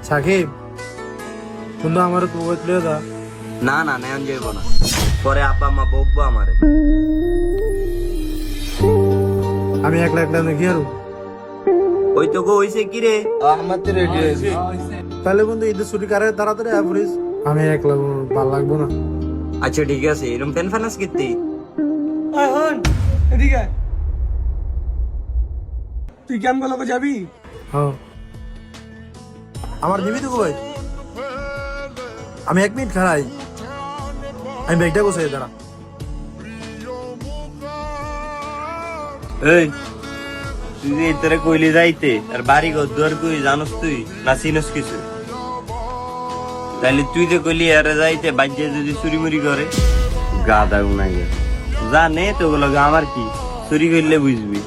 সাকিব বন্ধু আমার কুবত লিয়ে দা। না না নেন যাইব না, পরে আব্বা মা বকবো আমারে। আমি একলা একলা দেখি আর ওই তো গো হইছে কি রে? আমার তো রেডি হয়েছে। তাহলে বন্ধু ঈদের ছুটি কারে তাড়াতাড়ি আফরিস, আমি একলা ভাল লাগবো না। আচ্ছা ঠিক আছে, এরকম ফ্যান ফ্যানাস কিত্তি এদিকে আয়। তুই কেমন গেল যাবি? হ্যাঁ আমার দিবি তো ভাই, আমি 1 মিনিট খারাই, আমি ব্যাগটা গোছাই দাঁড়া। এই তুই যে তোরে কইলি যাইতে, আর বাড়ি ঘর দুয়ার কই জানোস তুই না চিনস কিছু? তাইলে তুই যে কইলি আরে যাইতে বাজ্যে যদি চুরি মুরি করে, গাদা উনাই জানে তো ওগুলো আমার কি, চুরি করলে বুঝবি।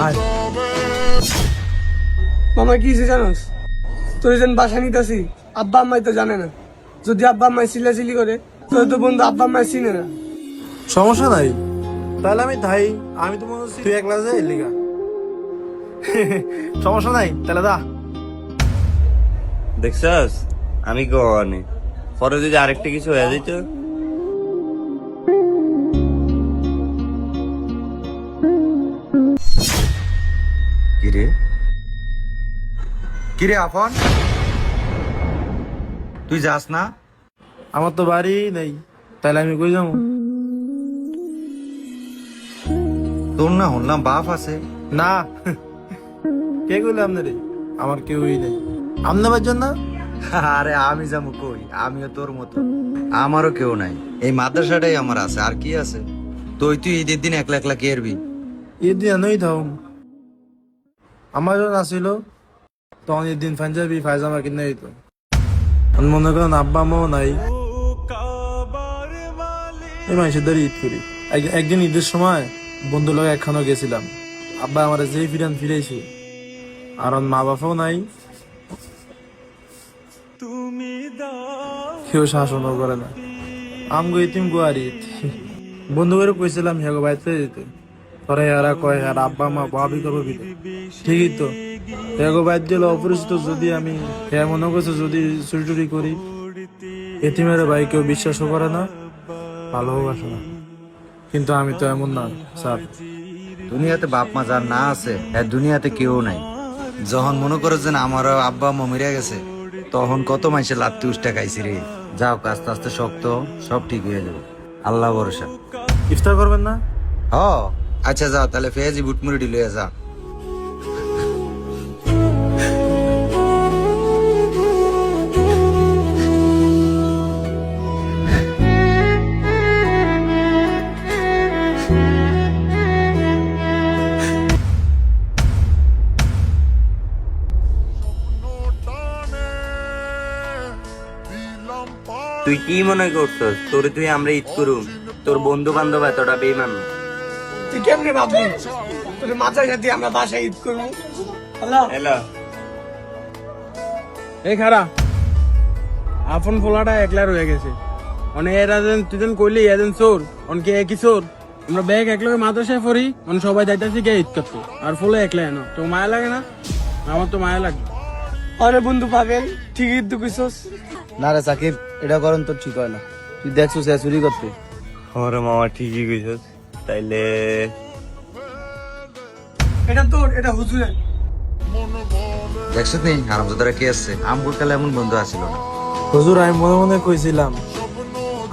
আয় মামা কি হয়েছে জানোস? তোর যেন বাসা নিতেছি, আব্বা আম্মাই তো জানে না। যদি আব্বা আম্মাই চিল্লাচিল্লি করে, তোর তো বন্ধু আব্বা আম্মাই চিনে না। সমস্যা নাই, তাহলে আমি তাই, আমি তো মনে হচ্ছে তুই একলা যাই লিগা। সমস্যা নাই তাহলে দা। দেখছস আমি গনে পরে যদি আরেকটা কিছু হয়ে যেত। কিরে কিরে আপন, তুই যাস না? আমার তো বাড়ি নেই, তাহলে আমি কই যাবো? তোর না শুনলাম বাপ আছে। না কে কইলে আপনারে? আমার কেউই নেই। আপনার জন্য আরে আমি যাবো কই, আমিও তোর মতো, আমারও কেউ নাই। এই মাদ্রাসাটাই আমার আছে, আর কি আছে? তুই ঈদের দিন একলা একলা কে এরবি? ঈদ দিন নই থাও, আমার যখন আসিল তখন ঈদ দিন পাঞ্জাবি পায়জামা কিনে দিত। মনে করেন আব্বা মাও নাই, এই মানুষের দ্বারা ঈদ করি। একদিন ঈদের সময় বন্ধু লোক একখানে গেছিলাম, আব্বা আমার যেই ফিরাইছে, আর ওর মা বাবাও নাই, কেউ শাসনও করে না। আমগো ইতিম গোয়ার ঈদ। বন্ধু করে কইছিলাম হেগো বাইতে যেতে, পরে এরা কয় আর আব্বা মা ভাবি করবো বিলে। ঠিকই তো, হেগো বাইত দিল অপরিচিত, যদি আমি হে মনে করছে যদি চুরি টুরি করি, এতিমের ভাই কেউ বিশ্বাসও করে না, ভালোবাসে না। কিন্তু আমি তো এমন না স্যার। দুনিয়াতে বাপ মা যার না আছে, হ্যাঁ দুনিয়াতে কেউ নাই। যখন মনে করো যে আমারও আব্বা মা মরে গেছে, তখন কত মানুষের লাত্তি উষ্টা খাইছি রে। যাও আস্তে আস্তে শক্ত, সব ঠিক হয়ে যাবে, আল্লাহ ভরসা। ইফতার করবেন না? হ আচ্ছা যাও তাহলে, ফেয়াজি বুটমুড়ি লইয়া যা। তুই কি মনে করছস তোরে তুই আমরা ঈদ করুম? তোর বন্ধু বান্ধব এতটা বেইমান না। তুই কেমনে ভাবলি তোর মাথায় সাথে আমরা বাসায় ঈদ করবো? হ্যালো হ্যালো এই খারা আপন পোলাটা একলা রয়ে গেছে, মানে এরা যেন তুই যেন কইলি এজন চোর, অনকে একই চোর। আমরা ব্যাগ একলগে মাদ্রাসায় পড়ি, মানে সবাই যাইতেছি গিয়ে ঈদ করতে, আর ফুলে একলা এনো। তো মায়া লাগে না? আমার তো মায়া লাগে। আরে বন্ধু পাবেন, ঠিকই তো কইছস। না রে সাকিব, এটা করন তো ঠিক হয় না। তুই দেখছো সে চুরি করতে। ওরে মামা ঠিকই কইছস। তাইলে এটা তোর, এটা হুজুরের। দেখছো নি হারামজাদারা কে আসছে? আমগুর কালে এমন বন্ধু আসিল না। হুজুর আমি মনে মনে কইছিলাম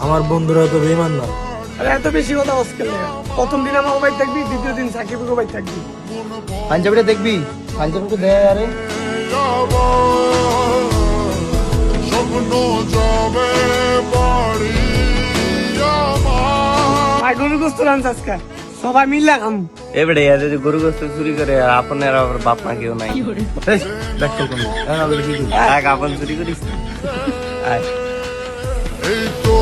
আমার বন্ধুরা তো বেইমান না। আরে এত বেশি কথা আজকাল প্রথম দিন আমার মোবাইল থাকবি, দ্বিতীয় দিন সাকিবের মোবাইল থাকবি। পাঞ্জাবিটা দেখবি, পাঞ্জাবিটা দে আরে। ভাই গরু গোস্ত রান্না আজকে সবাই মিললে খাম। এবারে এরা যদি গরু গোস্ত চুরি করে, আর আপনার আবার বাপ মা কেউ নাই, এক আপন চুরি করিস। আয় এই তো